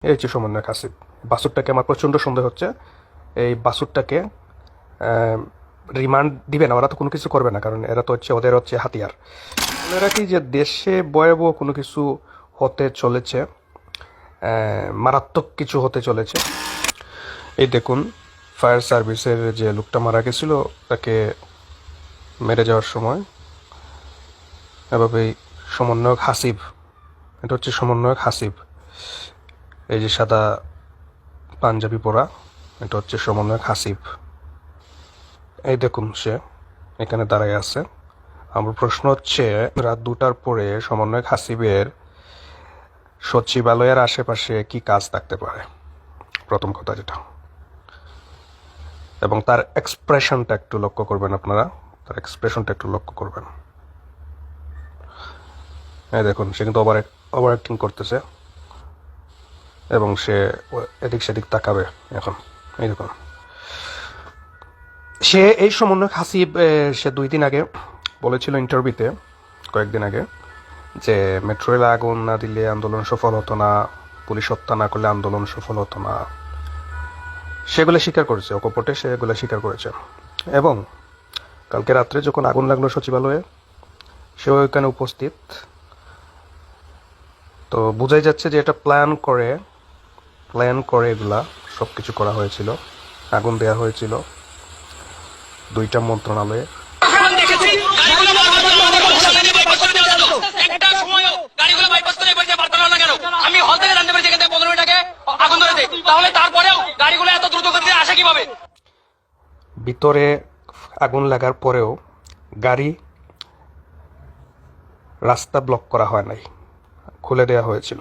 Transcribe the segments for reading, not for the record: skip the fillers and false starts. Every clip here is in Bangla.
এই হচ্ছে সমন্বয়ক হাসিব। বাসুরটাকে আমার প্রচণ্ড সন্দেহ হচ্ছে এই বাসুরটাকে রিমান্ড দিবে না, ওরা তো কোনো কিছু করবে না, কারণ এরা তো হচ্ছে ওদের হচ্ছে হাতিয়ার। মনে রাখি যে দেশে ভয়াবহ কোনো কিছু হতে চলেছে, মারাত্মক কিছু হতে চলেছে। এই দেখুন, ফায়ার সার্ভিসের যে লোকটা মারা গেছিল তাকে মেরে যাওয়ার সময় এভাবেই সমন্বয়ক হাসিব, এটা হচ্ছে সমন্বয়ক হাসিব। এই যে সাদা পাঞ্জাবি পরা, এটা হচ্ছে সমন্বয়ক হাসিব। এই দেখুন সে এখানে দাঁড়ায় আছে। আমার প্রশ্ন হচ্ছে, রাত 2টার পরে সমন্বয়ক হাসিবের সচিবালয়ের আশেপাশে কি কাজ থাকতে পারে, প্রথম কথা যেটা। এবং তার এক্সপ্রেশনটা একটু লক্ষ্য করবেন আপনারা, তার এক্সপ্রেশনটা একটু লক্ষ্য করবেন। এই দেখুন, সে কিন্তু ওভার অ্যাক্টিং করতেছে এবং সে এদিক সেদিক তাকাবে এখন। এই দেখুন, সে এই সমন্বয়ক হাসিব সে 2 দিন আগে বলেছিল ইন্টারভিউতে, কয়েকদিন আগে, যে মেট্রো রেলে আগুন না দিলে আন্দোলন সফল হতো না, পুলিশ হত্যা না করলে আন্দোলন সফল হতো না। সেগুলো স্বীকার করেছে, অকপটে সেগুলো স্বীকার করেছে। এবং কালকে রাত্রে যখন আগুন লাগলো সচিবালয়ে, সে ওইখানে উপস্থিত। তো বোঝাই যাচ্ছে যে এটা প্ল্যান করে এগুলা সব কিছু করা হয়েছিল। আগুন দেওয়া হয়েছিল 2টা মন্ত্রণালয়ে। ভিতরে আগুন লাগার পরেও গাড়ি রাস্তা ব্লক করা হয় নাই, খুলে দেওয়া হয়েছিল।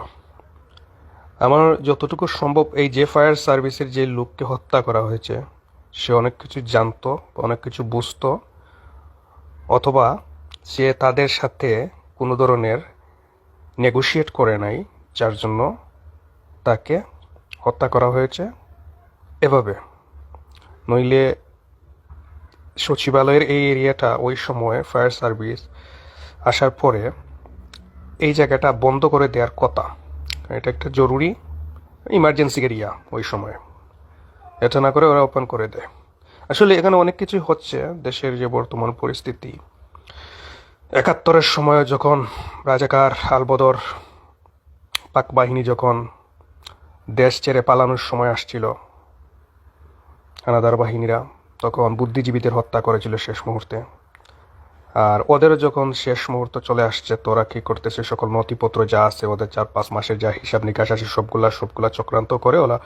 আমার যতটুকু সম্ভব, এই যে ফায়ার সার্ভিসের যে লোককে হত্যা করা হয়েছে সে অনেক কিছু জানতো, অনেক কিছু বুঝতো, অথবা সে তাদের সাথে কোনো ধরনের নেগোশিয়েট করে নাই, যার জন্য তাকে হত্যা করা হয়েছে এভাবে। নইলে সচিবালয়ের এই এরিয়াটা ওই সময় ফায়ার সার্ভিস আসার পরে এই জায়গাটা বন্ধ করে দেওয়ার কথা। এটা একটা জরুরি ইমার্জেন্সি এরিয়া ওই সময়, এটা না করে ওরা ওপেন করে দেয়। আসলে এখানে অনেক কিছু হচ্ছে, দেশের যে বর্তমান পরিস্থিতি, 71-এর সময় যখন রাজাকার আলবদর পাক বাহিনী যখন দেশ ছেড়ে পালানোর সময় আসছিল, হানাদার বাহিনীরা তখন বুদ্ধিজীবীদের হত্যা করেছিল শেষ মুহূর্তে। আর ওদেরও যখন শেষ মুহূর্ত চলে আসছে, তো ওরা কী করতেছে, সকল নথিপত্র যা আছে ওদের 4-5 মাসের যা হিসাব নিকাশ আছে সবগুলা চক্রান্ত করে ওরা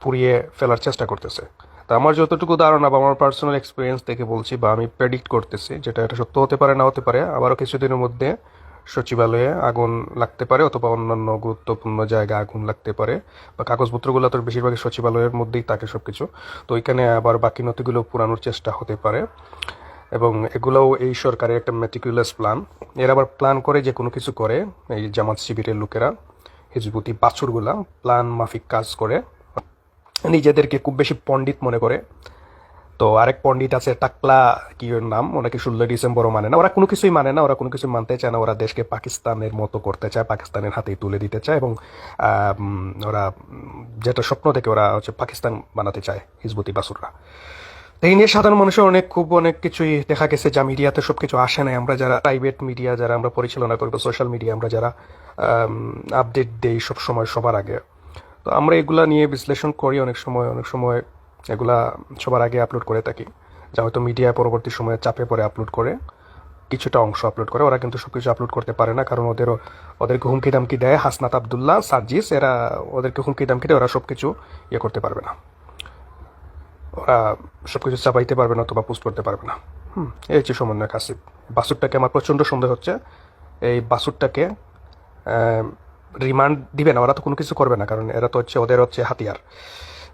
পুড়িয়ে ফেলার চেষ্টা করতেছে। তা আমার যতটুকু ধারণা বা আমার পার্সোনাল এক্সপিরিয়েন্স থেকে বলছি, বা আমি প্রেডিক্ট করতেছি, যেটা এটা সত্য হতে পারে না হতে পারে, আবারও কিছুদিনের মধ্যে সচিবালয়ে আগুন লাগতে পারে, অথবা অন্যান্য গুরুত্বপূর্ণ জায়গায় আগুন লাগতে পারে, বা কাগজপত্রগুলো তো বেশিরভাগই সচিবালয়ের মধ্যেই থাকে সব কিছু। তো ওইখানে আবার বাকি নথিগুলো পুরানোর চেষ্টা হতে পারে। এবং এগুলোও এই সরকারের একটা মেটিকুলাস প্ল্যান। এর আবার প্ল্যান করে যে কোনো কিছু করে, এই জামাত শিবিরের লোকেরা, হিজবুতি বাছুরগুলা প্ল্যান মাফিক কাজ করে, নিজেদেরকে খুব বেশি পণ্ডিত মনে করে। তো আরেক পণ্ডিত আছে টাকলা, কি ওর নাম, ওনাকে 16 ডিসেম্বরও মানে না, ওরা কোনো কিছুই মানে না, ওরা কোনো কিছু মানতে চায় না, ওরা দেশকে পাকিস্তানের মতো করতে চায়, পাকিস্তানের হাতেই তুলে দিতে চায়। এবং ওরা যেটা স্বপ্ন দেখে ওরা হচ্ছে পাকিস্তান বানাতে চায় হিজবুতি বাছুররা। তো এই নিয়ে সাধারণ মানুষের অনেক কিছুই দেখা গেছে, যা মিডিয়াতে সব কিছু আসে নাই। আমরা যারা প্রাইভেট মিডিয়া যারা আমরা পরিচালনা করি, সোশ্যাল মিডিয়া আমরা যারা আপডেট দেই সব সময় সবার আগে, তো আমরা এগুলা নিয়ে বিশ্লেষণ করি। অনেক সময় এগুলা সবার আগে আপলোড করে থাকি, যা হয়তো মিডিয়া পরবর্তী সময়ে চাপে পরে আপলোড করে, কিছুটা অংশ আপলোড করে। ওরা কিন্তু সবকিছু আপলোড করতে পারে না, কারণ ওদেরকে হুমকি দামকি দেয় হাসনাত আবদুল্লাহ, সার্জিস, এরা ওদেরকে হুমকি দামকি দেয়, ওরা সবকিছু করতে পারবে না, ওরা সবকিছু চাপাইতে পারবে না অথবা পোস্ট করতে পারবে না। এই হচ্ছে সমন্বয়ক হাসিব। বাসুরটাকে আমার প্রচণ্ড সন্দেহ হচ্ছে এই বাসুরটাকে রিমান্ড দিবে না, ওরা তো কোনো কিছু করবে না, কারণ এরা তো ওদের হাতিয়ার।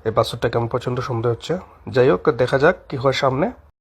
এই বাসুরটাকে আমার প্রচণ্ড সন্দেহ হচ্ছে। যাই হোক, দেখা যাক কি হয় সামনে।